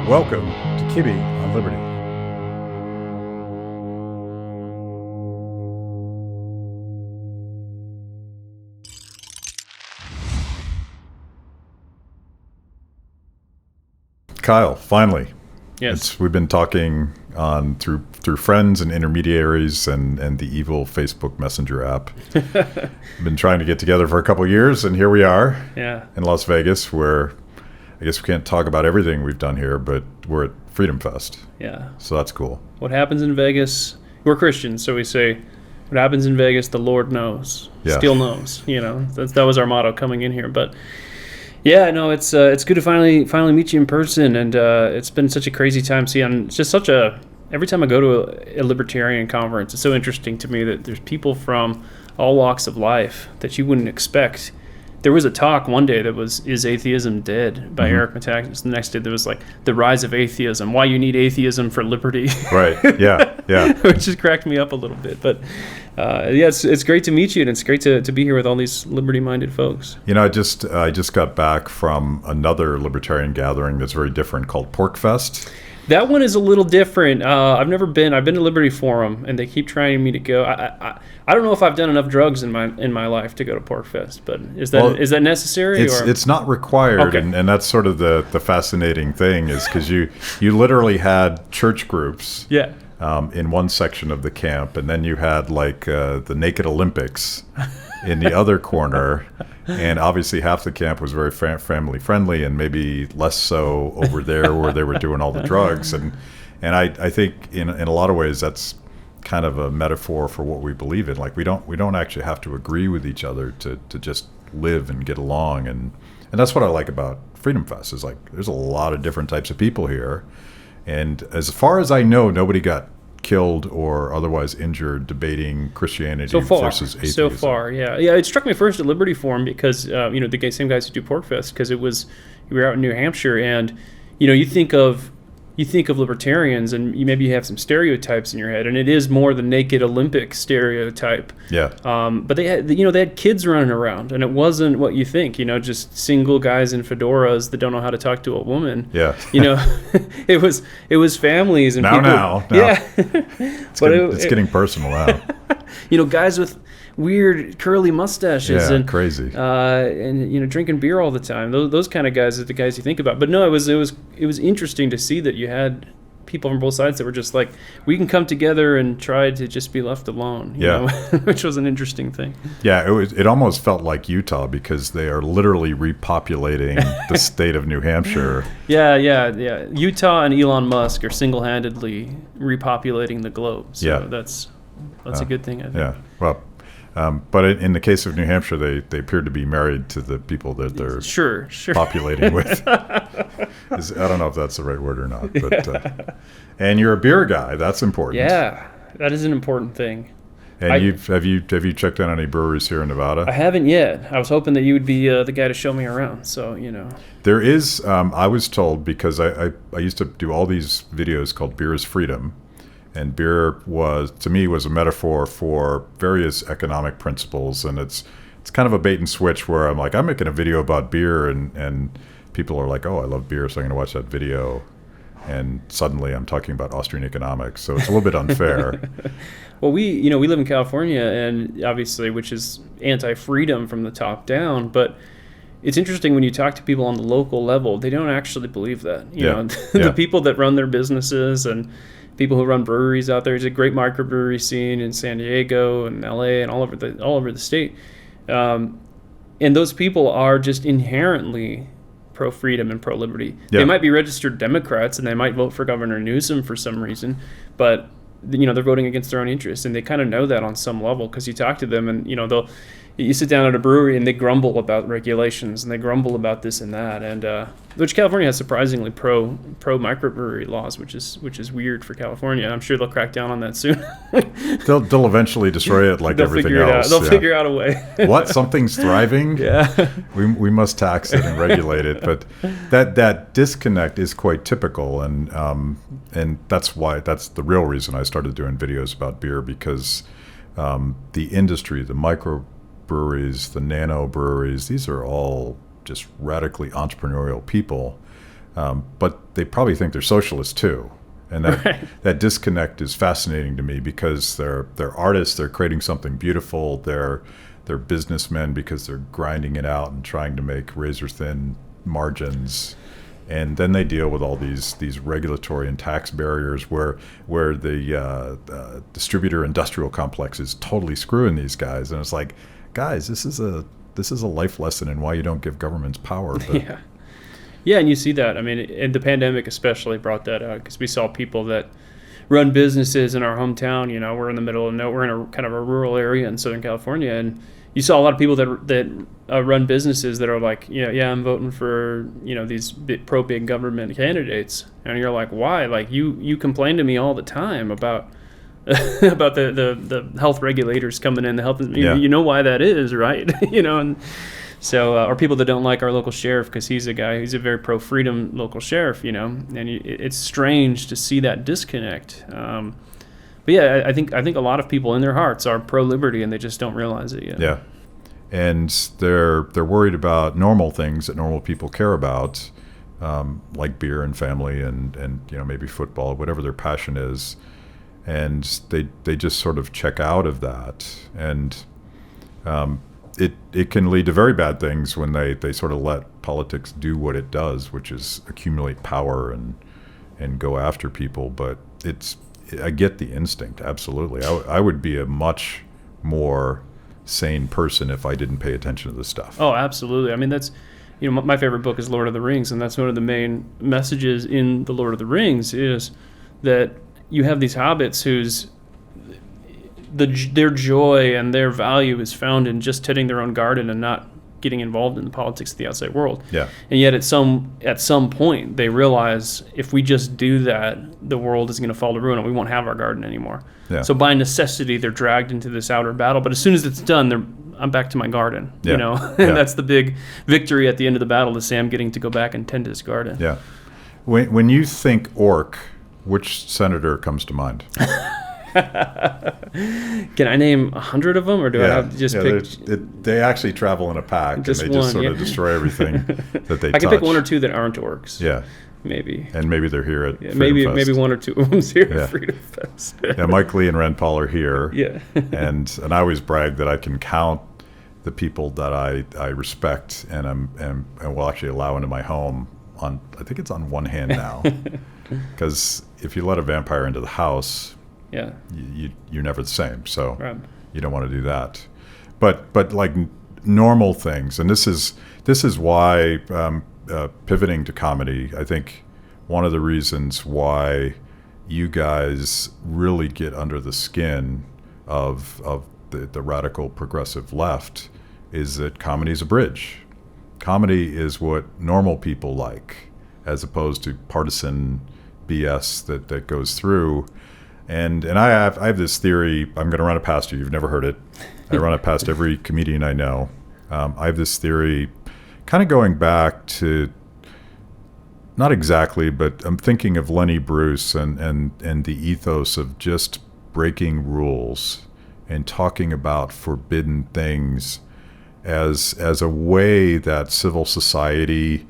Welcome to Kibbe on Liberty. Kyle, finally. Yes. We've been talking on through friends and intermediaries and the evil Facebook Messenger app. We've been trying to get together for a couple of years, and here we are in Las Vegas, where I guess we can't talk about everything we've done here, but we're at Freedom Fest. Yeah. So that's cool. What happens in Vegas, we're Christians, so we say, what happens in Vegas, the Lord knows. Yeah. Still knows. You know, that was our motto coming in here. But yeah, no, it's good to finally meet you in person, and it's been such a crazy time seeing. It's just such a. Every time I go to a libertarian conference, it's so interesting to me that there's people from all walks of life that you wouldn't expect. There was a talk one day that was "Is Atheism Dead?" by Eric Metaxas. The next day there was like "The Rise of Atheism: Why You Need Atheism for Liberty." Right. Yeah. Yeah. Which just cracked me up a little bit, but yeah, it's great to meet you, and it's great to be here with all these liberty-minded folks. You know, I just got back from another libertarian gathering that's very different called Pork Fest. That one is a little different. I've never been. I've been to Liberty Forum, and they keep trying me to go. I don't know if I've done enough drugs in my life to go to Pork Fest, but is that necessary? It's not required, okay. and that's sort of the fascinating thing is because you literally had church groups. Yeah. In one section of the camp, and then you had like the Naked Olympics in the other corner, and obviously half the camp was very family friendly, and maybe less so over there where they were doing all the drugs, and I think in a lot of ways that's kind of a metaphor for what we believe in. Like we don't actually have to agree with each other to just live and get along, and that's what I like about Freedom Fest is like there's a lot of different types of people here. And as far as I know, nobody got killed or otherwise injured debating Christianity versus atheism. So far, yeah. It struck me first at Liberty Forum because the same guys who do Pork Fest, because we were out in New Hampshire, and you think of libertarians, and maybe you have some stereotypes in your head, and it is more the Naked Olympic stereotype. Yeah. But they had kids running around, and it wasn't what you think. Just single guys in fedoras that don't know how to talk to a woman. Yeah. It was families and now. Yeah. It's getting personal now. Guys with weird curly mustaches and crazy and drinking beer all the time. Those kind of guys are the guys you think about. But no, it was interesting to see that you had people from both sides that were just like, we can come together and try to just be left alone. You know, which was an interesting thing. Yeah, it almost felt like Utah because they are literally repopulating the state of New Hampshire. Yeah. Utah and Elon Musk are single-handedly repopulating the globe. So that's a good thing, I think. Yeah. Well. But in the case of New Hampshire, they appeared to be married to the people that they're sure populating with. I don't know if that's the right word or not. But and you're a beer guy. That's important. Yeah, that is an important thing. And have you checked out any breweries here in Nevada? I haven't yet. I was hoping that you would be the guy to show me around. So there is. I was told because I used to do all these videos called Beer is Freedom. And beer was a metaphor for various economic principles, and it's kind of a bait and switch where I'm like, I'm making a video about beer, and people are like, oh, I love beer, so I'm going to watch that video, and suddenly I'm talking about Austrian economics, so it's a little bit unfair. Well, we live in California, and obviously, which is anti-freedom from the top down, but it's interesting when you talk to people on the local level, they don't actually believe that. The people that run their businesses and people who run breweries out there. There's a great microbrewery scene in San Diego and LA and all over the state. And those people are just inherently pro-freedom and pro-liberty. Yeah. They might be registered Democrats and they might vote for Governor Newsom for some reason, but they're voting against their own interests, and they kind of know that on some level because you talk to them and you sit down at a brewery and they grumble about regulations and they grumble about this and that, and which California has surprisingly pro microbrewery laws, which is weird for California. I'm sure they'll crack down on that soon. They'll eventually destroy it like everything else. They'll figure out a way. What? Something's thriving? Yeah. We must tax it and regulate it, but that disconnect is quite typical, and that's the real reason I started doing videos about beer, because the industry, the microbreweries, the nano breweries, these are all just radically entrepreneurial people But they probably think they're socialists too. And that disconnect is fascinating to me, because they're artists, they're creating something beautiful, they're businessmen because they're grinding it out and trying to make razor thin margins. And then they deal with all these regulatory and tax barriers where the distributor industrial complex is totally screwing these guys. And it's like, guys, this is a life lesson in why you don't give governments power. But Yeah, and you see that. I mean, and the pandemic especially brought that out, because we saw people that run businesses in our hometown. You know, we're in the middle of nowhere, we're in a kind of a rural area in Southern California, and you saw a lot of people that run businesses that are like, yeah, I'm voting for, these pro-big government candidates. And you're like, why? Like, you complain to me all the time about about the health regulators coming in, the health, you know why that is, right? And so, or people that don't like our local sheriff because he's a very pro-freedom local sheriff, and it's strange to see that disconnect. But yeah, I think a lot of people in their hearts are pro-liberty, and they just don't realize it yet. Yeah, and they're worried about normal things that normal people care about, like beer and family and maybe football, whatever their passion is, and they just sort of check out of that, and it can lead to very bad things when they sort of let politics do what it does, which is accumulate power and go after people. But I get the instinct, absolutely. I would be a much more sane person if I didn't pay attention to this stuff. Oh, absolutely. I mean, that's, my favorite book is Lord of the Rings, and that's one of the main messages in the Lord of the Rings is that you have these hobbits whose their joy and their value is found in just tending their own garden and not getting involved in the politics of the outside world. Yeah. And yet at some point they realize if we just do that, the world is going to fall to ruin and we won't have our garden anymore. Yeah. So by necessity they're dragged into this outer battle, but as soon as it's done, I'm back to my garden, Yeah. And that's the big victory at the end of the battle, is Sam getting to go back and tend his garden. Yeah. When you think orc, which senator comes to mind? Can I name 100 of them, or do I have to just pick? They actually travel in a pack, and they just sort of destroy everything that they touch. I can pick one or two that aren't orcs. Yeah. Maybe. And maybe they're here at Freedom maybe Fest. Maybe one or two of them's here at Freedom Fest. Yeah, Mike Lee and Ren Paul are here. Yeah. and I always brag that I can count the people that I respect and will actually allow into my home on, I think it's on one hand now. Because if you let a vampire into the house, you're never the same. So you don't want to do that. But like normal things, and this is why pivoting to comedy, I think one of the reasons why you guys really get under the skin of the radical progressive left is that comedy is a bridge. Comedy is what normal people like, as opposed to partisan BS that goes through. And I have this theory. I'm going to run it past you. You've never heard it. I run it past every comedian I know. I have this theory, kind of going back to, not exactly, but I'm thinking of Lenny Bruce and the ethos of just breaking rules and talking about forbidden things as a way that civil society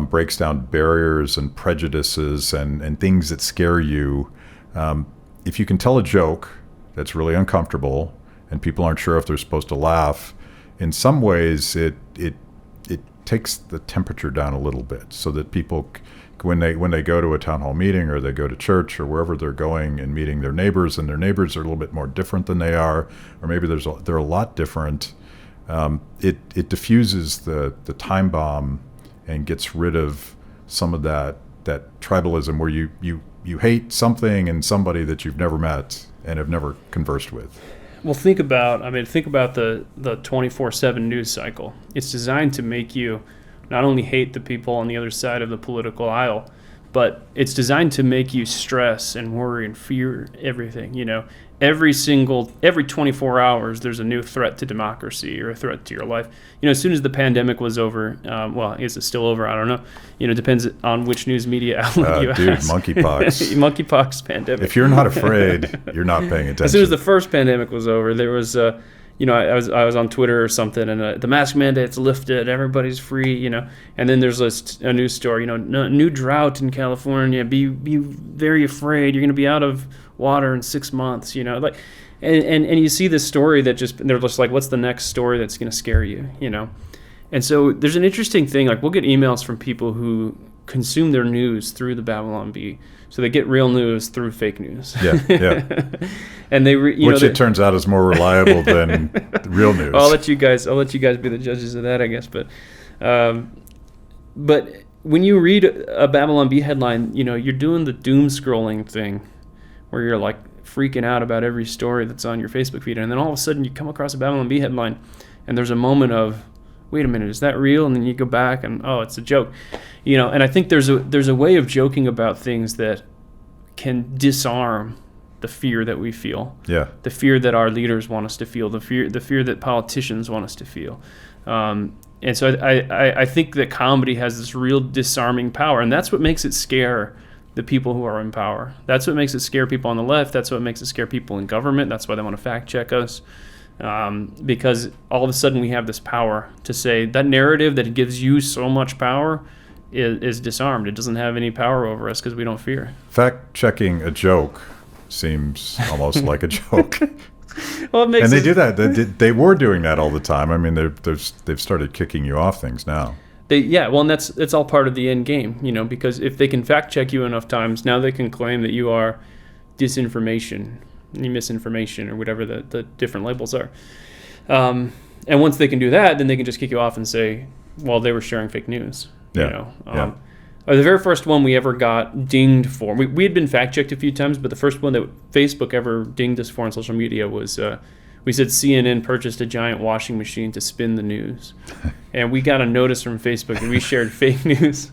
breaks down barriers and prejudices and things that scare you. If you can tell a joke that's really uncomfortable and people aren't sure if they're supposed to laugh, in some ways it takes the temperature down a little bit, so that people, when they go to a town hall meeting or they go to church or wherever they're going and meeting their neighbors, and their neighbors are a little bit more different than they are, or maybe they're a lot different, it diffuses the time bomb and gets rid of some of that tribalism where you hate something and somebody that you've never met and have never conversed with. Well, think about the 24/7 news cycle. It's designed to make you not only hate the people on the other side of the political aisle, but it's designed to make you stress and worry and fear everything. Every 24 hours, there's a new threat to democracy or a threat to your life. As soon as the pandemic was over, well, I guess it's still over, I don't know. It depends on which news media outlet you ask. Monkeypox. Monkeypox pandemic. If you're not afraid, you're not paying attention. As soon as the first pandemic was over, there was, I was on Twitter or something, and the mask mandate's lifted, everybody's free, and then there's a news story, new drought in California, be very afraid, you're going to be out of water in 6 months, like, and you see this story that they're just like, what's the next story that's going to scare you, And so there's an interesting thing, like we'll get emails from people who consume their news through the Babylon Bee. So they get real news through fake news. Yeah. And which it turns out is more reliable than real news. I'll let you guys be the judges of that, I guess. But when you read a Babylon Bee headline, you're doing the doom scrolling thing, where you're like freaking out about every story that's on your Facebook feed, and then all of a sudden you come across a Babylon Bee headline, and there's a moment of, wait a minute, is that real? And then you go back and, oh, it's a joke. And I think there's a way of joking about things that can disarm the fear that we feel. Yeah. The fear that our leaders want us to feel, the fear that politicians want us to feel. And so I think that comedy has this real disarming power, and that's what makes it scare the people who are in power. That's what makes it scare people on the left. That's what makes it scare people in government. That's why they want to fact check us. Because all of a sudden we have this power to say that narrative that gives you so much power is disarmed. It doesn't have any power over us because we don't fear. Fact-checking a joke seems almost like a joke. Well, it makes and they do that. They were doing that all the time. I mean, they've started kicking you off things now. And it's all part of the end game, because if they can fact check you enough times, now they can claim that you are disinformation, misinformation, or whatever the different labels are. And once they can do that, then they can just kick you off and say, well, they were sharing fake news. The very first one we ever got dinged for, we had been fact checked a few times, but the first one that Facebook ever dinged us for on social media was we said CNN purchased a giant washing machine to spin the news. And we got a notice from Facebook that we shared fake news.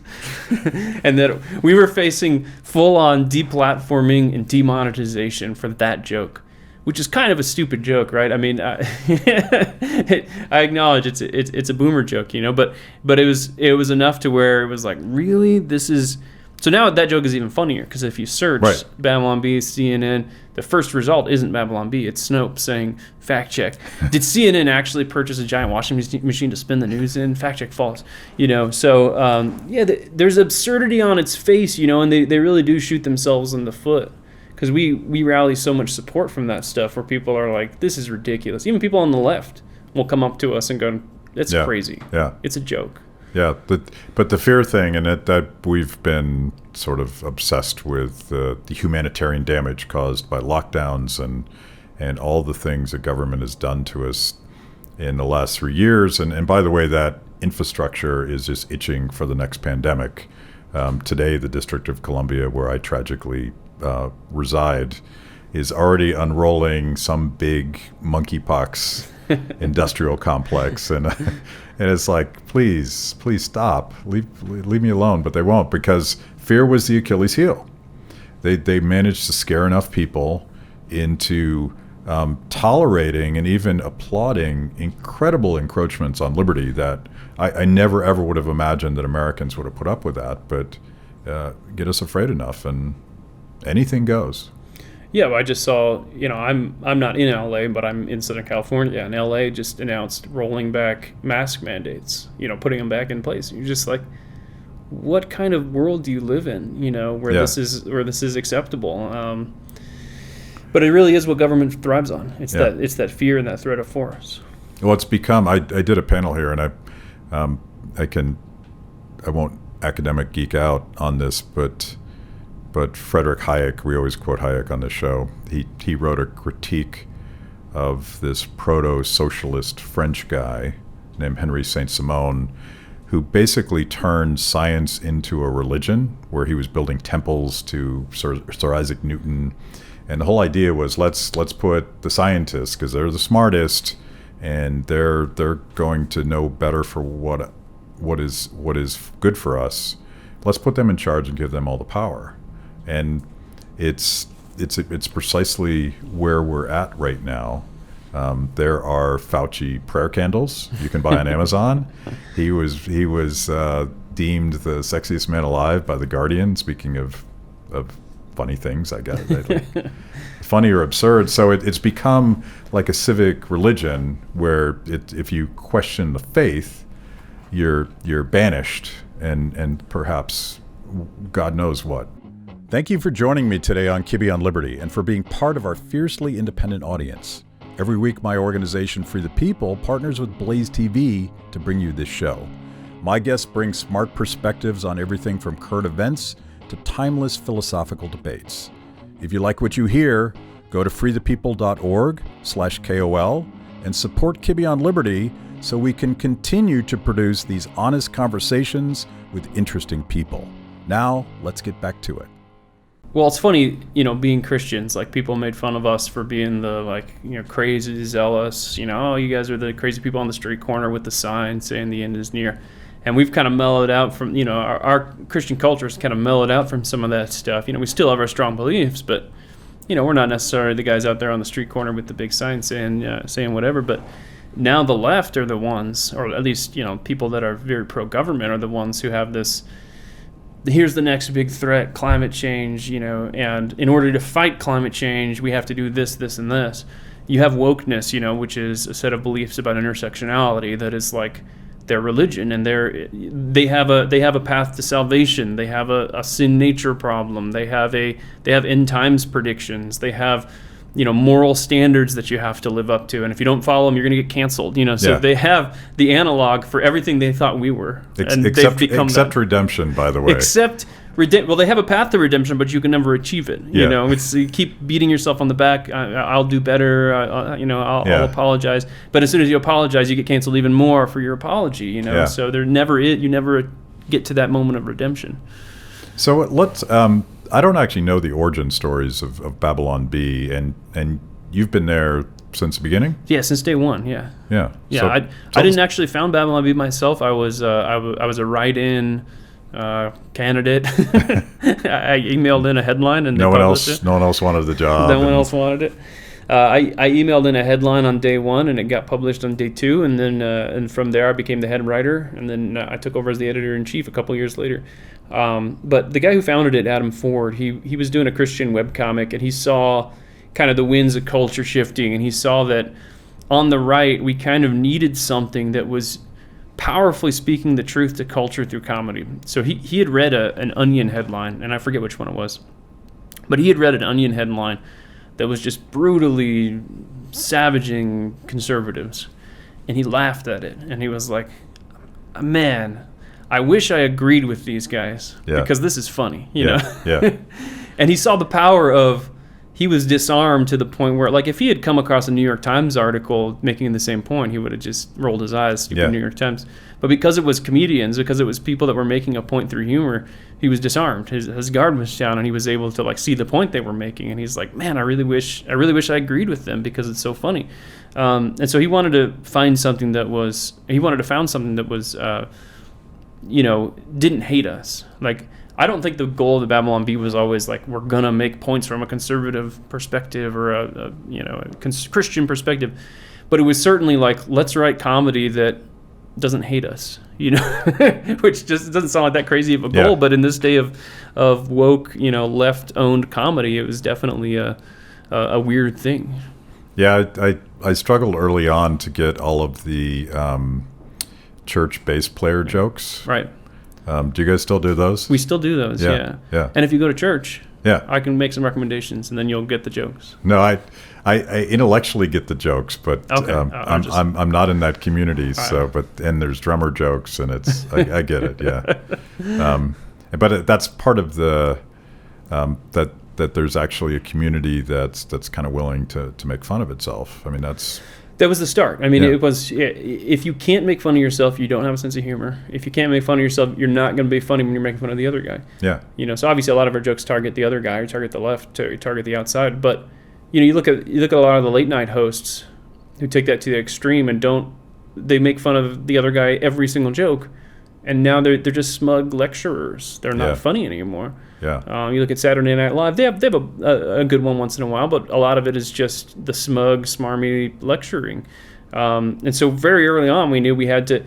And that we were facing full-on deplatforming and demonetization for that joke, which is kind of a stupid joke, right? I mean, I acknowledge it's a boomer joke, but it was enough to where it was like, really? This is... So now that joke is even funnier, because if you search Babylon Bee, CNN, the first result isn't Babylon Bee, it's Snopes saying, fact check. Did CNN actually purchase a giant washing machine to spin the news in? Fact check false. So there's absurdity on its face, and they really do shoot themselves in the foot. Because we rally so much support from that stuff, where people are like, this is ridiculous. Even people on the left will come up to us and go, it's crazy. Yeah. It's a joke. Yeah, but the fear thing, and that we've been sort of obsessed with the humanitarian damage caused by lockdowns and all the things that government has done to us in the last 3 years. And by the way, that infrastructure is just itching for the next pandemic. Today, the District of Columbia, where I tragically reside, is already unrolling some big monkeypox industrial complex, and it's like, please stop, leave me alone. But they won't, because fear was the Achilles heel. They managed to scare enough people into tolerating and even applauding incredible encroachments on liberty that I never ever would have imagined that Americans would have put up with that. But get us afraid enough, and anything goes. Yeah, well, I just saw, I'm not in LA, but I'm in Southern California, and LA just announced rolling back mask mandates, putting them back in place. And you're just like, what kind of world do you live in, where this is acceptable? But it really is what government thrives on. It's that fear and that threat of force. Well, it's become. I did a panel here, and I won't academic geek out on this, but Frederick Hayek, we always quote Hayek on this show. He wrote a critique of this proto-socialist French guy named Henry Saint-Simon, who basically turned science into a religion, where he was building temples to Sir Isaac Newton. And the whole idea was, let's put the scientists, because they're the smartest, and they're going to know better for what is good for us. Let's put them in charge and give them all the power. And it's precisely where we're at right now. There are Fauci prayer candles you can buy on Amazon. He was deemed the sexiest man alive by The Guardian. Speaking of funny things, I guess. Like, funny or absurd. So it's become like a civic religion where if you question the faith, you're banished and perhaps God knows what. Thank you for joining me today on Kibbe on Liberty and for being part of our fiercely independent audience. Every week, my organization, Free the People, partners with Blaze TV to bring you this show. My guests bring smart perspectives on everything from current events to timeless philosophical debates. If you like what you hear, go to freethepeople.org/KOL and support Kibbe on Liberty so we can continue to produce these honest conversations with interesting people. Now, let's get back to it. Well, it's funny, being Christians, like people made fun of us for being the crazy, zealous, oh, you guys are the crazy people on the street corner with the sign saying the end is near. And we've kind of mellowed out from, our Christian culture has kind of mellowed out from some of that stuff. We still have our strong beliefs, but, we're not necessarily the guys out there on the street corner with the big sign saying whatever. But now the left are the ones, or at least, people that are very pro-government are the ones who have this, here's the next big threat, climate change, and in order to fight climate change, we have to do this, this, and this. You have wokeness, which is a set of beliefs about intersectionality that is like their religion, and they have a path to salvation. They have a sin nature problem. They have end times predictions. They have moral standards that you have to live up to, and if you don't follow them, you're going to get canceled. So they have the analog for everything they thought we were, and they've become except redemption, by the way. Well, they have a path to redemption, but you can never achieve it. It's you keep beating yourself on the back. I'll do better. I'll apologize. But as soon as you apologize, you get canceled even more for your apology. So you never get to that moment of redemption. So let's. I don't actually know the origin stories of Babylon Bee, and you've been there since the beginning? Yeah, since day one. Yeah. Yeah. So I didn't actually found Babylon Bee myself. I was a write-in candidate. I emailed in a headline, and no one else wanted the job. No one else wanted it. I emailed in a headline on day one, and it got published on day two, and then and from there I became the head writer, and then I took over as the editor-in-chief a couple years later. But the guy who founded it, Adam Ford, he was doing a Christian webcomic, and he saw kind of the winds of culture shifting, and he saw that on the right we kind of needed something that was powerfully speaking the truth to culture through comedy. So he had read an Onion headline, and I forget which one it was, but he had read an Onion headline that was just brutally savaging conservatives, and he laughed at it, and he was like, man, I wish I agreed with these guys because this is funny, you know? Yeah. And he saw the power of, he was disarmed to the point where, like, if he had come across a New York Times article making the same point, he would have just rolled his eyes, stupid New York Times. But because it was comedians, because it was people that were making a point through humor, he was disarmed. His guard was down, and he was able to, like, see the point they were making. And he's like, man, I really wish I agreed with them because it's so funny. And so he wanted to found something that was, didn't hate us. Like, I don't think the goal of the Babylon Bee was always like, we're gonna make points from a conservative perspective or a Christian perspective, but it was certainly like, let's write comedy that doesn't hate us, which just doesn't sound like that crazy of a goal. But in this day of woke, left-owned comedy, it was definitely a weird thing. Yeah, I struggled early on to get all of the church bass player jokes. Right. Do you guys still do those? We still do those, yeah. And if you go to church, I can make some recommendations, and then you'll get the jokes. No, I intellectually get the jokes, but I'm not in that community. So, and there's drummer jokes, and it's I get it, yeah. But that's part of the that there's actually a community that's kind of willing to make fun of itself. I mean, that was the start. I mean, it was, if you can't make fun of yourself, you don't have a sense of humor. If you can't make fun of yourself, you're not going to be funny when you're making fun of the other guy. Yeah. So obviously a lot of our jokes target the other guy, or target the left, or target the outside. But, you look at a lot of the late night hosts who take that to the extreme and they make fun of the other guy every single joke. And now they're just smug lecturers. They're not funny anymore. Yeah. You look at Saturday Night Live. They have a good one once in a while, but a lot of it is just the smug, smarmy lecturing. And so very early on, we knew we had to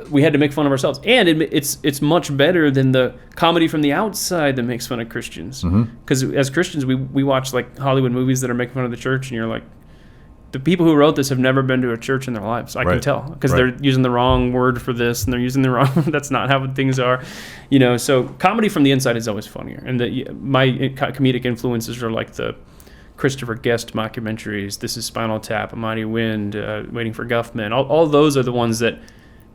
we had to make fun of ourselves. And it's much better than the comedy from the outside that makes fun of Christians. Because as Christians, we watch like Hollywood movies that are making fun of the church, and you're like, the people who wrote this have never been to a church in their lives. I can tell, because they're using the wrong word for this, and they're using the wrong. That's not how things are, So comedy from the inside is always funnier. And my comedic influences are like the Christopher Guest mockumentaries. This is Spinal Tap, A Mighty Wind, Waiting for Guffman. All those are the ones that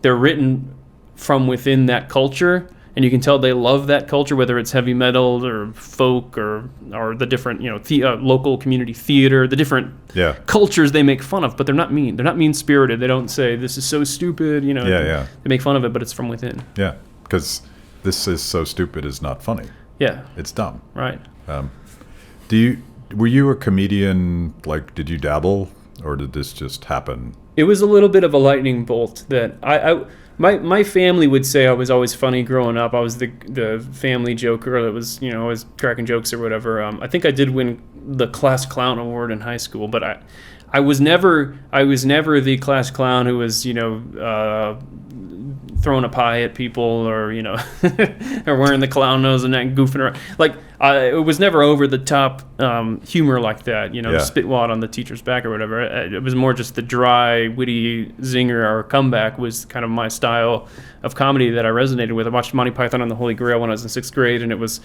they're written from within that culture. And you can tell they love that culture, whether it's heavy metal or folk or the different, local community theater, the different cultures they make fun of. But they're not mean. They're not mean-spirited. They don't say, this is so stupid, They make fun of it, but it's from within. Yeah, because this is so stupid is not funny. Yeah. It's dumb. Right. Were you a comedian, like, did you dabble, or did this just happen? It was a little bit of a lightning bolt that My family would say I was always funny growing up. I was the family joker that was, always cracking jokes or whatever. I think I did win the class clown award in high school, but I was never the class clown who was, throwing a pie at people or, or wearing the clown nose and that goofing around. Like, it was never over the top humor like that, spitwad on the teacher's back or whatever. It was more just the dry, witty zinger or comeback was kind of my style of comedy that I resonated with. I watched Monty Python and the Holy Grail when I was in 6th grade, and I was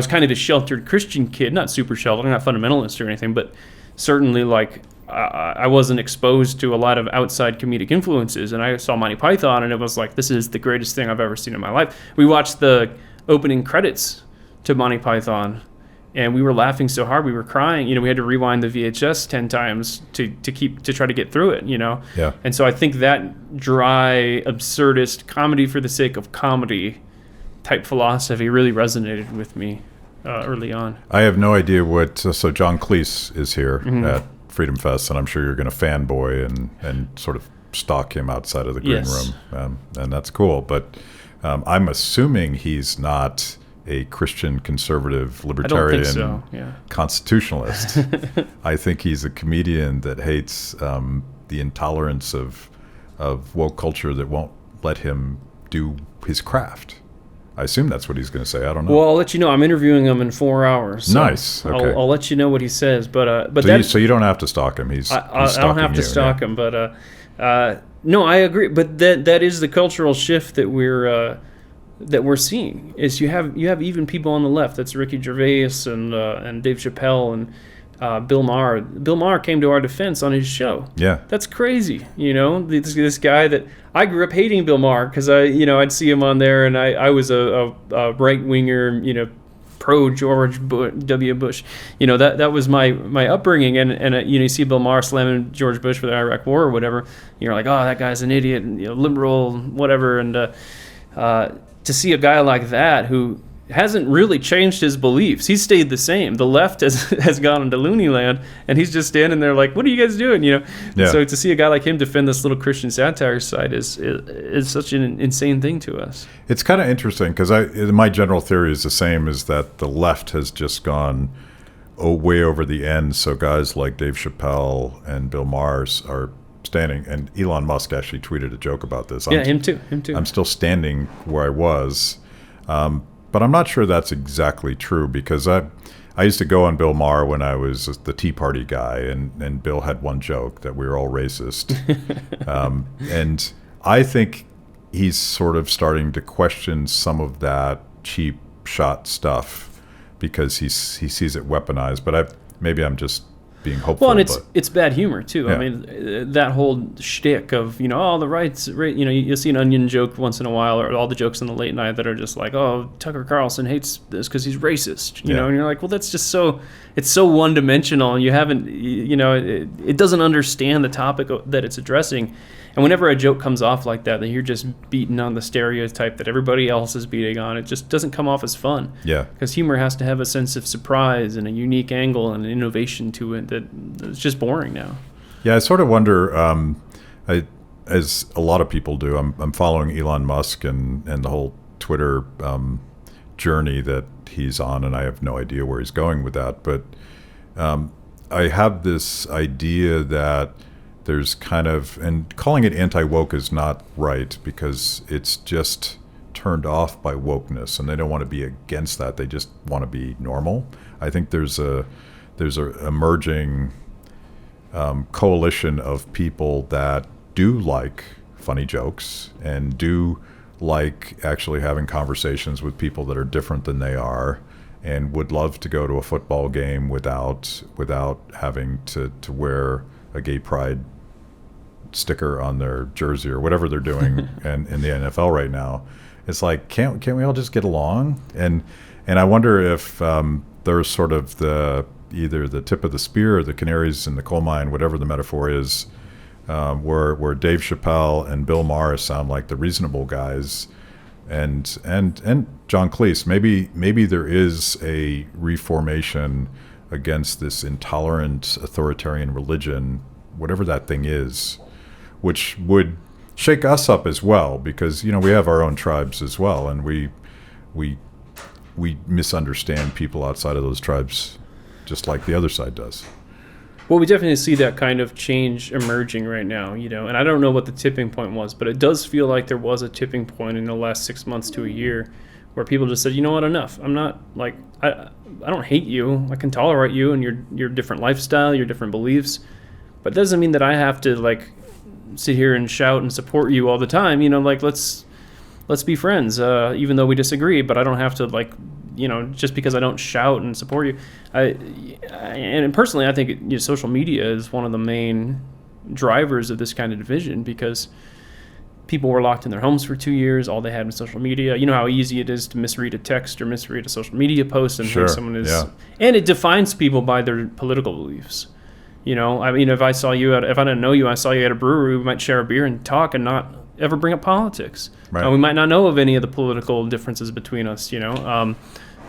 kind of a sheltered Christian kid, not super sheltered, not fundamentalist or anything, but certainly like I wasn't exposed to a lot of outside comedic influences, and I saw Monty Python, and it was like, this is the greatest thing I've ever seen in my life. We watched the opening credits to Monty Python, and we were laughing so hard we were crying. We had to rewind the VHS 10 times to try to get through it. Yeah. And so I think that dry, absurdist comedy for the sake of comedy type philosophy really resonated with me early on. I have no idea what. So John Cleese is here at Freedom Fest, and I'm sure you're going to fanboy and sort of stalk him outside of the green room, and that's cool. But I'm assuming he's not a Christian conservative libertarian constitutionalist. I think he's a comedian that hates the intolerance of woke culture that won't let him do his craft. I assume that's what he's going to say. I don't know. Well, I'll let you know. I'm interviewing him in 4 hours. So nice. Okay. I'll let you know what he says. But so you don't have to stalk him. He's I don't have to stalk him. But no, I agree. But that is the cultural shift that we're seeing. Is you have even people on the left. That's Ricky Gervais and Dave Chappelle and Bill Maher. Bill Maher came to our defense on his show. Yeah, that's crazy. This guy that I grew up hating Bill Maher because I'd see him on there, and I was a right winger, pro George W. Bush. That was my upbringing, and you see Bill Maher slamming George Bush for the Iraq War or whatever. You're like, oh, that guy's an idiot, liberal, whatever, and to see a guy like that who hasn't really changed his beliefs. He's stayed the same. The left has gone into loony land, and he's just standing there like, what are you guys doing? Yeah. So to see a guy like him defend this little Christian satire side is such an insane thing to us. It's kind of interesting because my general theory is the same, is that the left has just gone way over the end. So guys like Dave Chappelle and Bill Maher are standing, and Elon Musk actually tweeted a joke about this. Him too. I'm still standing where I was. But I'm not sure that's exactly true, because I used to go on Bill Maher when I was the Tea Party guy, and Bill had one joke that we were all racist. And I think he's sort of starting to question some of that cheap shot stuff because he sees it weaponized. But maybe I'm just being hopeful. Well, and it's bad humor too. Yeah. I mean, that whole shtick of all the rights, you'll see an Onion joke once in a while, or all the jokes on the late night that are just like, oh, Tucker Carlson hates this because he's racist, and you're like, well, that's just it's so one dimensional, and you haven't, it doesn't understand the topic that it's addressing. And whenever a joke comes off like that, then you're just beating on the stereotype that everybody else is beating on. It just doesn't come off as fun. Yeah. Because humor has to have a sense of surprise and a unique angle and an innovation to it that's just boring now. Yeah, I sort of wonder, as a lot of people do, I'm following Elon Musk and the whole Twitter journey that he's on, and I have no idea where he's going with that. But I have this idea that there's kind of, and calling it anti-woke is not right because it's just turned off by wokeness, and they don't want to be against that. They just want to be normal. I think there's a emerging coalition of people that do like funny jokes and do like actually having conversations with people that are different than they are, and would love to go to a football game without having to wear a gay pride sticker on their jersey or whatever they're doing in the NFL right now. It's like, can't we all just get along? And I wonder if there's sort of either the tip of the spear or the canaries in the coal mine, whatever the metaphor is, where Dave Chappelle and Bill Maher sound like the reasonable guys, and John Cleese. Maybe there is a reformation against this intolerant authoritarian religion, whatever that thing is, which would shake us up as well, because we have our own tribes as well, and we misunderstand people outside of those tribes just like the other side does. Well, we definitely see that kind of change emerging right now, and I don't know what the tipping point was, but it does feel like there was a tipping point in the last 6 months to a year where people just said, you know what, enough. I'm not, like, I don't hate you. I can tolerate you and your different lifestyle, your different beliefs, but it doesn't mean that I have to, like, sit here and shout and support you all the time. Like, let's be friends, even though we disagree, but I don't have to, like, just because I don't shout and support you. And personally, I think social media is one of the main drivers of this kind of division, because people were locked in their homes for 2 years. All they had was social media. You know how easy it is to misread a text or misread a social media post and think someone is... Yeah. And it defines people by their political beliefs. If I didn't know you, I saw you at a brewery, we might share a beer and talk and not ever bring up politics. Right. We might not know of any of the political differences between us,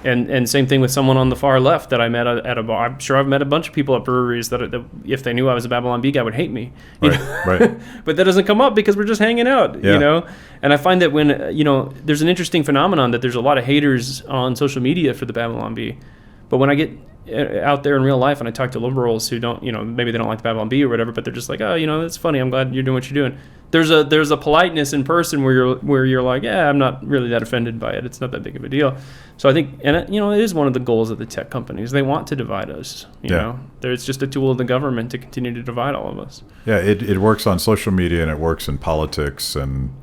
And same thing with someone on the far left that I met at a bar. I'm sure I've met a bunch of people at breweries that if they knew I was a Babylon Bee guy, would hate me. Right. But that doesn't come up because we're just hanging out, And I find that when, there's an interesting phenomenon that there's a lot of haters on social media for the Babylon Bee. But when I get out there in real life and I talk to liberals who don't, maybe they don't like the Babylon Bee or whatever, but they're just like, oh, that's funny. I'm glad you're doing what you're doing. There's a politeness in person where you're like, yeah, I'm not really that offended by it. It's not that big of a deal. So I think, and it is one of the goals of the tech companies. They want to divide us. You know, it's just a tool of the government to continue to divide all of us. Yeah, it works on social media and it works in politics, and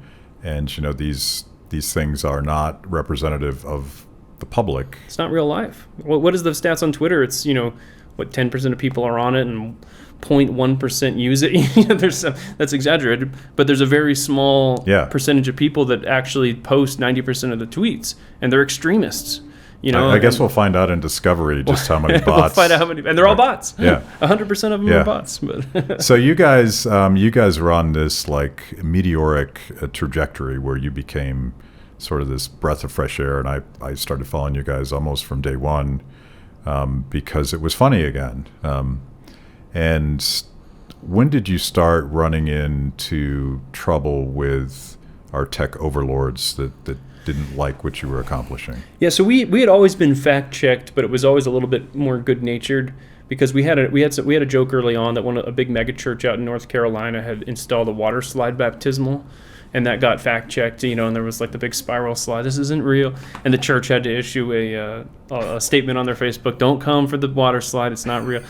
these things are not representative of the public. It's not real life. What is the stats on Twitter? It's 10% of people are on it and 0.1% use it. That's exaggerated, but there's a very small percentage of people that actually post 90% of the tweets, and they're extremists. I guess we'll find out in Discovery just how many bots. We'll find out how many, and they're all bots. Yeah, 100% of them are bots. But so you guys were on this like meteoric trajectory where you became sort of this breath of fresh air, and I started following you guys almost from day one because it was funny again. And when did you start running into trouble with our tech overlords that didn't like what you were accomplishing? Yeah, so we had always been fact checked, but it was always a little bit more good natured, because we had a joke early on that a big mega church out in North Carolina had installed a water slide baptismal, and that got fact checked, and there was like the big spiral slide. This isn't real, and the church had to issue a statement on their Facebook: "Don't come for the water slide; it's not real."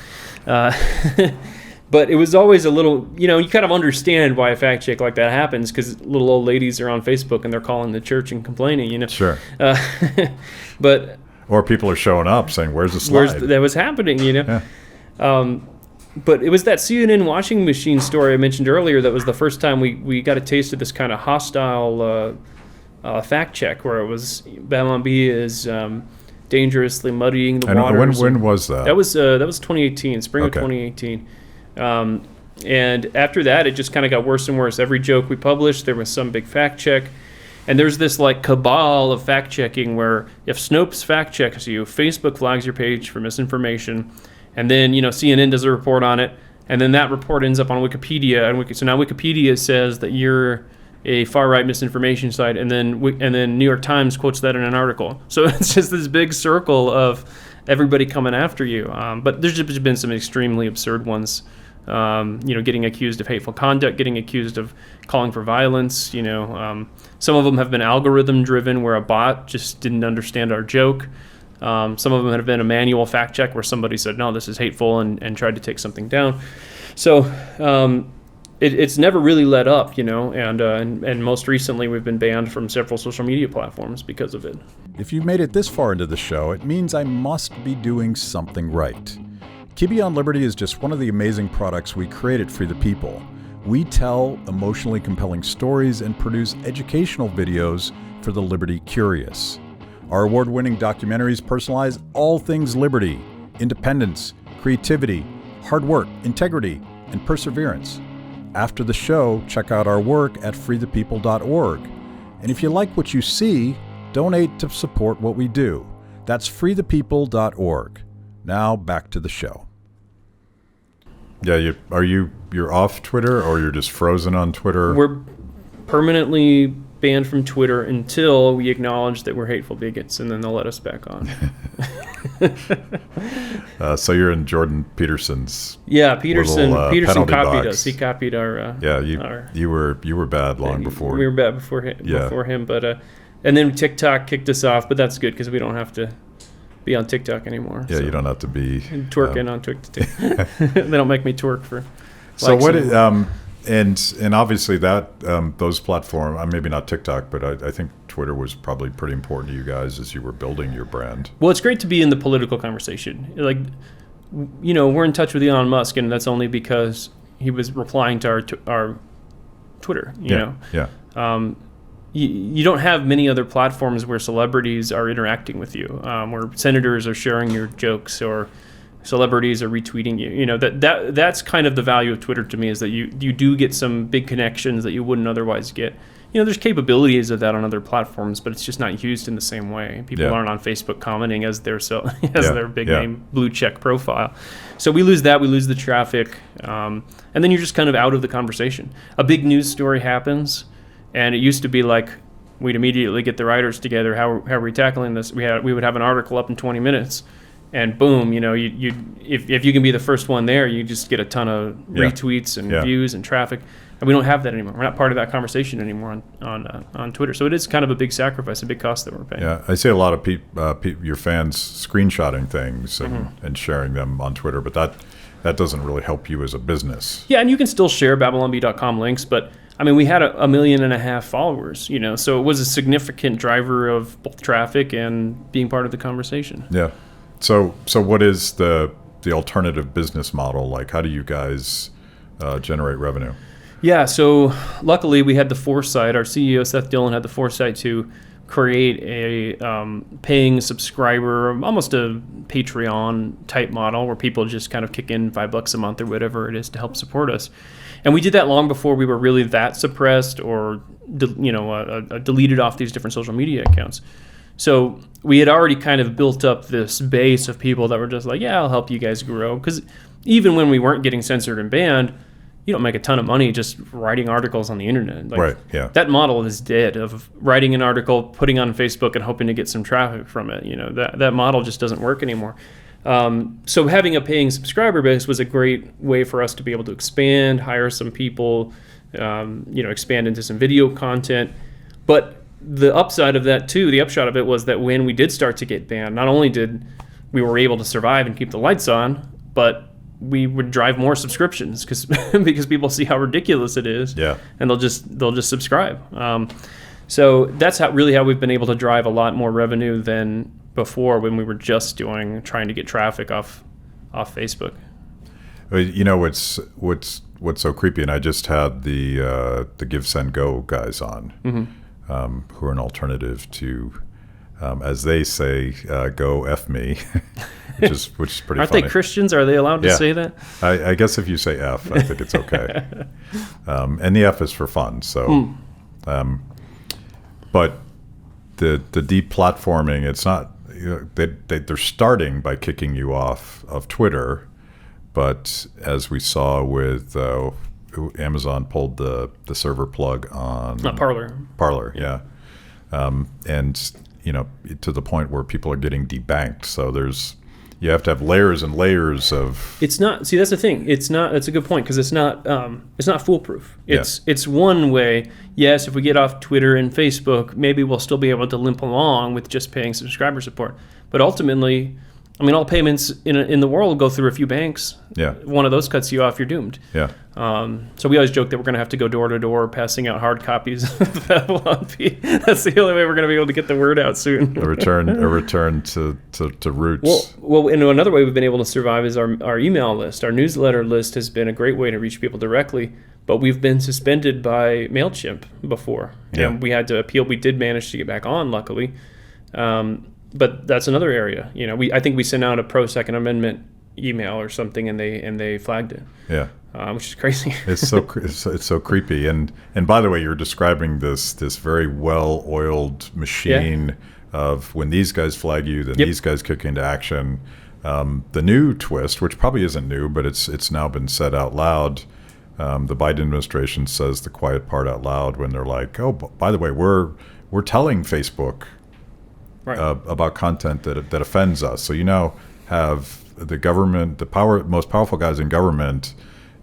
But it was always a little, you kind of understand why a fact check like that happens, because little old ladies are on Facebook and they're calling the church and complaining, Sure. But or people are showing up saying, "Where's the slide?" That was happening, Yeah. But it was that CNN washing machine story I mentioned earlier that was the first time we got a taste of this kind of hostile fact check, where it was Babylon Bee is dangerously muddying the waters. When was that? That was 2018, spring of 2018. And after that, it just kind of got worse and worse. Every joke we published, there was some big fact check. And there's this like cabal of fact checking where if Snopes fact checks you, Facebook flags your page for misinformation, and then CNN does a report on it, and then that report ends up on Wikipedia, and so now Wikipedia says that you're a far right misinformation site, and then New York Times quotes that in an article. So it's just this big circle of everybody coming after you. But there's just been some extremely absurd ones Getting accused of hateful conduct, getting accused of calling for violence. Some of them have been algorithm driven, where a bot just didn't understand our joke. Some of them have been a manual fact check where somebody said, no, this is hateful, and tried to take something down. So it's never really let up, and most recently we've been banned from several social media platforms because of it. If you made it this far into the show, it means I must be doing something right. Kibbe on Liberty is just one of the amazing products we create at Free the People. We tell emotionally compelling stories and produce educational videos for the liberty curious. Our award-winning documentaries personalize all things liberty, independence, creativity, hard work, integrity, and perseverance. After the show, check out our work at freethepeople.org. And if you like what you see, donate to support what we do. That's freethepeople.org. Now back to the show. Yeah, you're off Twitter, or you're just frozen on Twitter? We're permanently banned from Twitter until we acknowledge that we're hateful bigots, and then they'll let us back on. So you're in Jordan Peterson's. Yeah, Peterson copied box. us. He copied our. You were bad long before. We were bad before him, but and then TikTok kicked us off, but that's good because we don't have to be on TikTok anymore. Yeah, so you don't have to be twerking on TikTok. They don't make me twerk for. So what? And obviously that those platforms, maybe not TikTok, but I think Twitter was probably pretty important to you guys as you were building your brand. Well, it's great to be in the political conversation. Like, we're in touch with Elon Musk, and that's only because he was replying to our Twitter. You know. You don't have many other platforms where celebrities are interacting with you, where senators are sharing your jokes, or celebrities are retweeting you. That's kind of the value of Twitter to me, is that you do get some big connections that you wouldn't otherwise get. There's capabilities of that on other platforms, but it's just not used in the same way. People aren't on Facebook commenting as their big name blue check profile. So we lose that. We lose the traffic, and then you're just kind of out of the conversation. A big news story happens. And it used to be like we'd immediately get the writers together. How are we tackling this? We would have an article up in 20 minutes, and boom, if you can be the first one there, you just get a ton of retweets and views and traffic. And we don't have that anymore. We're not part of that conversation anymore on Twitter. So it is kind of a big sacrifice, a big cost that we're paying. Yeah, I see a lot of your fans screenshotting things and sharing them on Twitter, but that doesn't really help you as a business. Yeah, and you can still share BabylonBee.com links, but we had 1.5 million followers, so it was a significant driver of both traffic and being part of the conversation. Yeah. So what is the alternative business model like? How do you guys generate revenue? Yeah, so luckily we had the foresight. Our CEO, Seth Dillon, had the foresight to create a paying subscriber, almost a Patreon type model, where people just kind of kick in $5 a month or whatever it is to help support us. And we did that long before we were really that suppressed or deleted off these different social media accounts. So we had already kind of built up this base of people that were just like, yeah, I'll help you guys grow. Because even when we weren't getting censored and banned, you don't make a ton of money just writing articles on the internet. Right, yeah. That model is dead, of writing an article, putting on Facebook, and hoping to get some traffic from it. That model just doesn't work anymore. So having a paying subscriber base was a great way for us to be able to expand, hire some people, expand into some video content. But the upside of that too, the upshot of it was that when we did start to get banned, not only did we were able to survive and keep the lights on, but we would drive more subscriptions because people see how ridiculous it is, and they'll just subscribe. So that's how we've been able to drive a lot more revenue than before, when we were just trying to get traffic off Facebook. What's so creepy, and I just had the Give Send Go guys on, who are an alternative to, as they say, go F me, which is pretty Aren't funny. They Christians? Are they allowed to say that? I guess if you say F, I think it's okay. And the F is for fun. So, but the deplatforming, it's not. They're starting by kicking you off of Twitter, but as we saw with Amazon pulled the server plug on Parler, yeah. And to the point where people are getting debanked. So there's You have to have layers and layers of. It's not. See, that's the thing. It's not. That's a good point because it's not foolproof. It's one way. Yes, if we get off Twitter and Facebook, maybe we'll still be able to limp along with just paying subscriber support. But ultimately, I mean, all payments in the world go through a few banks. Yeah. One of those cuts you off, you're doomed. Yeah. So we always joke that we're going to have to go door to door, passing out hard copies of Babylon P. That's the only way we're going to be able to get the word out soon. A return to roots. Well, and another way we've been able to survive is our email list. Our newsletter list has been a great way to reach people directly, but we've been suspended by MailChimp before. Yeah. And we had to appeal. We did manage to get back on, luckily. But that's another area. I think we sent out a pro Second Amendment email or something, and they flagged it. Yeah. Which is crazy. It's so creepy. And by the way, you're describing this very well-oiled machine of when these guys flag you, then these guys kick into action. The new twist, which probably isn't new, but it's now been said out loud. The Biden administration says the quiet part out loud when they're like, "Oh, by the way, we're telling Facebook about content that offends us." So you now have the government, most powerful guys in government,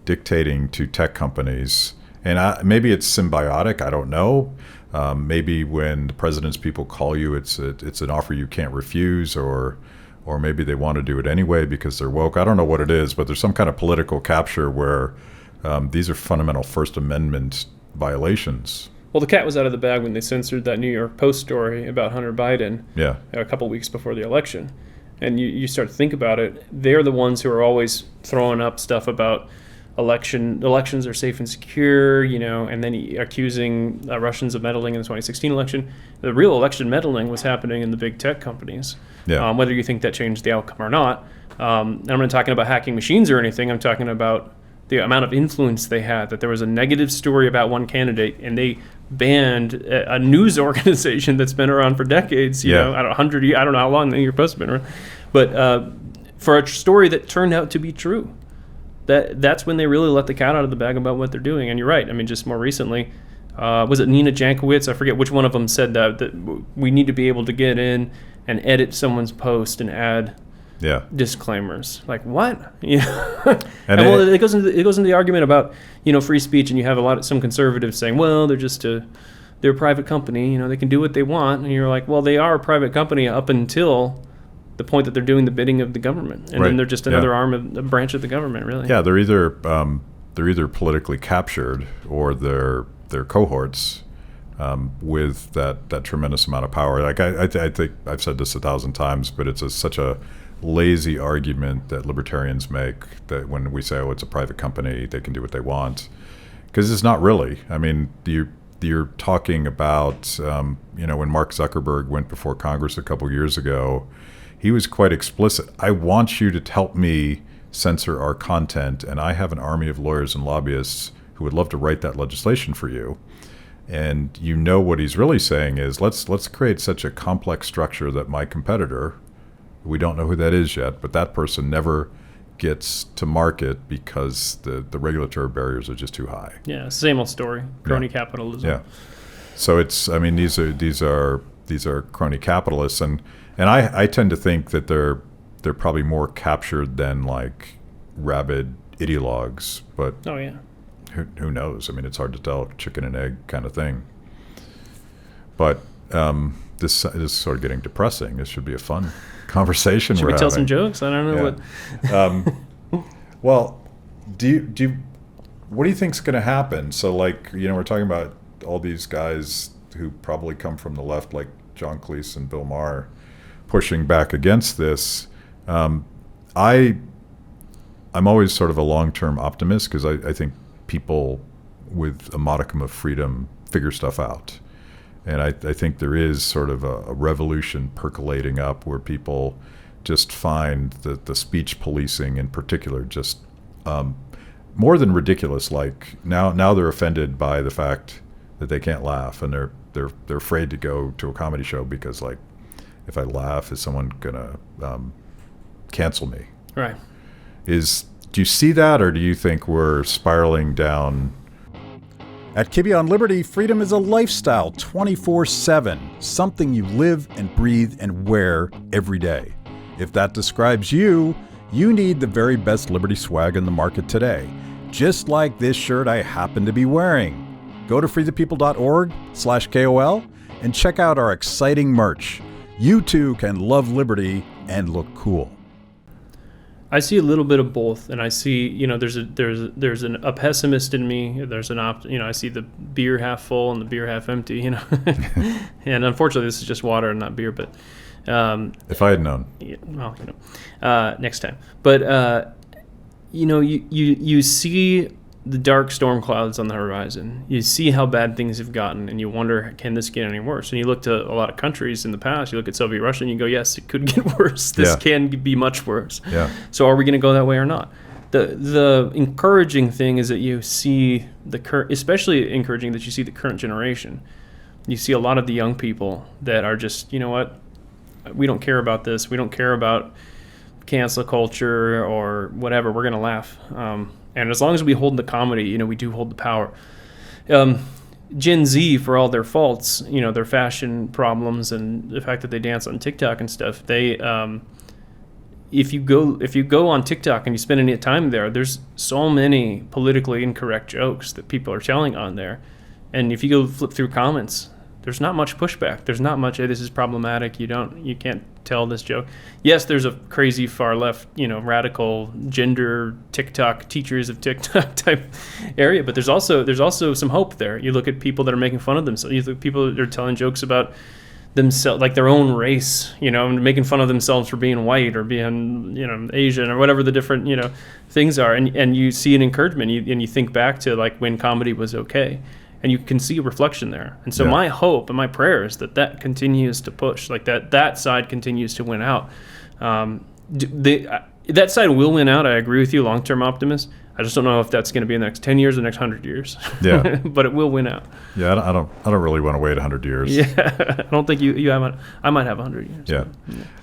dictating to tech companies, and maybe it's symbiotic. I don't know. Maybe when the president's people call you, it's an offer you can't refuse, or maybe they want to do it anyway because they're woke. I don't know what it is, but there's some kind of political capture where these are fundamental First Amendment violations. Well, the cat was out of the bag when they censored that New York Post story about Hunter Biden. Yeah. A couple weeks before the election. And you start to think about it, they're the ones who are always throwing up stuff about elections are safe and secure, and then accusing Russians of meddling in the 2016 election. The real election meddling was happening in the big tech companies. Yeah. Whether you think that changed the outcome or not. I'm not talking about hacking machines or anything. I'm talking about the amount of influence they had, that there was a negative story about one candidate and they banned a news organization that's been around for decades, I don't know how long the New York Post has been around, but for a story that turned out to be true. That's when they really let the cat out of the bag about what they're doing. And you're right. I mean, just more recently, was it Nina Jankowicz? I forget which one of them said that we need to be able to get in and edit someone's post and add disclaimers. Like what? And it goes into the argument about free speech, and you have some conservatives saying, well, they're a private company, they can do what they want, and you're like, well, they are a private company up until the point that they're doing the bidding of the government, and then they're just another arm of a branch of the government, really. Yeah, they're either politically captured or they're cohorts with that tremendous amount of power. Like I think I've said this 1,000 times, but it's such a lazy argument that libertarians make that when we say, oh, it's a private company, they can do what they want, because it's not really. I mean, you're talking about when Mark Zuckerberg went before Congress a couple years ago, he was quite explicit. I want you to help me censor our content, and I have an army of lawyers and lobbyists who would love to write that legislation for you. And what he's really saying is, let's create such a complex structure that my competitor, we don't know who that is yet, but that person never gets to market because the regulatory barriers are just too high. Yeah, same old story. Crony capitalism. Yeah. So these are crony capitalists, and I tend to think that they're probably more captured than like rabid ideologues, but oh yeah, who knows? I mean, it's hard to tell, chicken and egg kind of thing. But this is sort of getting depressing. This should be a fun conversation. Should we tell some jokes? I don't know what. Well, what do you think's going to happen? So, like, we're talking about all these guys who probably come from the left, like John Cleese and Bill Maher, pushing back against this. I'm always sort of a long-term optimist because I think people with a modicum of freedom figure stuff out. And I think there is sort of a revolution percolating up where people just find the speech policing in particular just more than ridiculous. Like now they're offended by the fact that they can't laugh, and they're afraid to go to a comedy show because, like, if I laugh, is someone gonna cancel me? Right. Do you see that, or do you think we're spiraling down? At Kibbe on Liberty, freedom is a lifestyle 24/7, something you live and breathe and wear every day. If that describes you, you need the very best Liberty swag in the market today, just like this shirt I happen to be wearing. Go to freethepeople.org/KOL and check out our exciting merch. You too can love liberty and look cool. I see a little bit of both, and I see, there's a pessimist in me. There's I see the beer half full and the beer half empty. And unfortunately, this is just water and not beer. But if I had known, next time. But you see the dark storm clouds on the horizon. You see how bad things have gotten, and you wonder, can this get any worse? And you look to a lot of countries in the past. You look at Soviet Russia, and you go, yes, it could get worse. This can be much worse. Yeah. So are we going to go that way or not? The encouraging thing is that you see especially encouraging that you see the current generation. You see a lot of the young people that are just, you know what, we don't care about this. We don't care about cancel culture or whatever. We're going to laugh. And as long as we hold the comedy, we do hold the power. Gen Z, for all their faults, their fashion problems and the fact that they dance on TikTok and stuff, they, if you go on TikTok and you spend any time there, there's so many politically incorrect jokes that people are telling on there. And if you go flip through comments, there's not much pushback. There's not much, hey, this is problematic. You can't tell this joke. Yes, there's a crazy far left, radical gender TikTok teachers of TikTok type area, but there's also some hope there. You look at people that are making fun of themselves. You look at people that are telling jokes about themselves, like their own race, and making fun of themselves for being white or being, Asian or whatever the different, things are. And you see an encouragement, and you think back to like when comedy was okay. And you can see a reflection there. And so my hope and my prayer is that continues to push, like that side continues to win out. That side will win out. I agree with you, long-term optimist. I just don't know if that's going to be in the next 10 years or the next 100 years. Yeah. But it will win out. Yeah, I don't really want to wait 100 years. Yeah, I don't think you have. I might have 100 years. Yeah.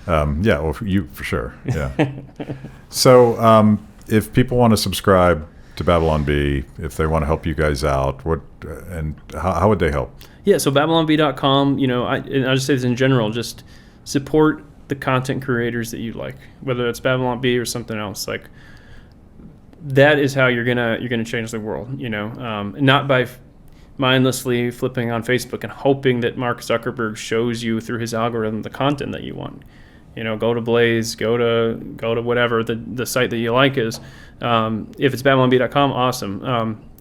Well, you for sure. Yeah. So if people want to subscribe to Babylon Bee, if they want to help you guys out, how would they help? Yeah, so BabylonBee.com, I'll just say this in general, just support the content creators that you like, whether it's Babylon Bee or something else. Like, that is how you're gonna change the world, not by mindlessly flipping on Facebook and hoping that Mark Zuckerberg shows you through his algorithm the content that you want. Go to Blaze, go to whatever the site that you like is. If it's BabylonBee.com, awesome.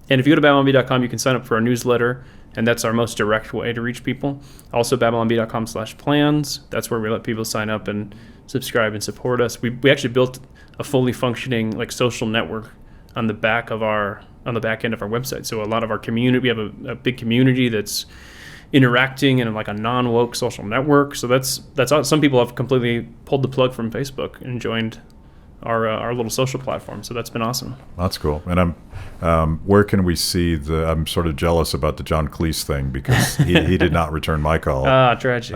And if you go to BabylonBee.com, you can sign up for our newsletter, and that's our most direct way to reach people. Also, BabylonBee.com/plans. That's where we let people sign up and subscribe and support us. We actually built a fully functioning social network on the back end of our website. So a lot of our community, we have a big community that's interacting in like a non-woke social network. So that's some people have completely pulled the plug from Facebook and joined our little social platform. So that's been awesome. That's cool. And where can we see I'm sort of jealous about the John Cleese thing because he did not return my call. Tragic.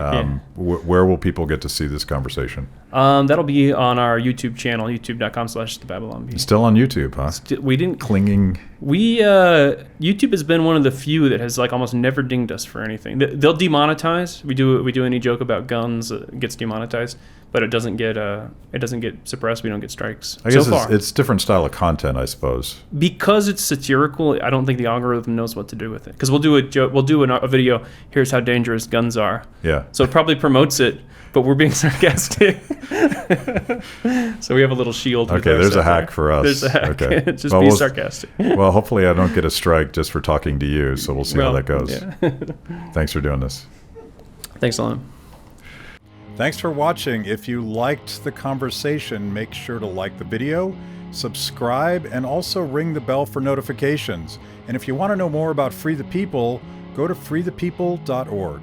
Where will people get to see this conversation? That'll be on our YouTube channel, youtube.com/thebabylonbee. Still on YouTube, huh? We didn't clinging. YouTube has been one of the few that has almost never dinged us for anything. They'll demonetize. We do any joke about guns, it gets demonetized, but it doesn't get suppressed. We don't get strikes. I guess it's different style of content, I suppose. Because it's satirical, I don't think the algorithm knows what to do with it. Because we'll do a video. Here's how dangerous guns are. Yeah. So it probably promotes it, but we're being sarcastic. So we have a little shield. Okay, there's a hack for us. There's a hack. Okay. Just be sarcastic. Well, hopefully I don't get a strike just for talking to you, so we'll see how that goes. Yeah. Thanks for doing this. Thanks a lot. Thanks for watching. If you liked the conversation, make sure to like the video, subscribe, and also ring the bell for notifications. And if you want to know more about Free the People, go to freethepeople.org.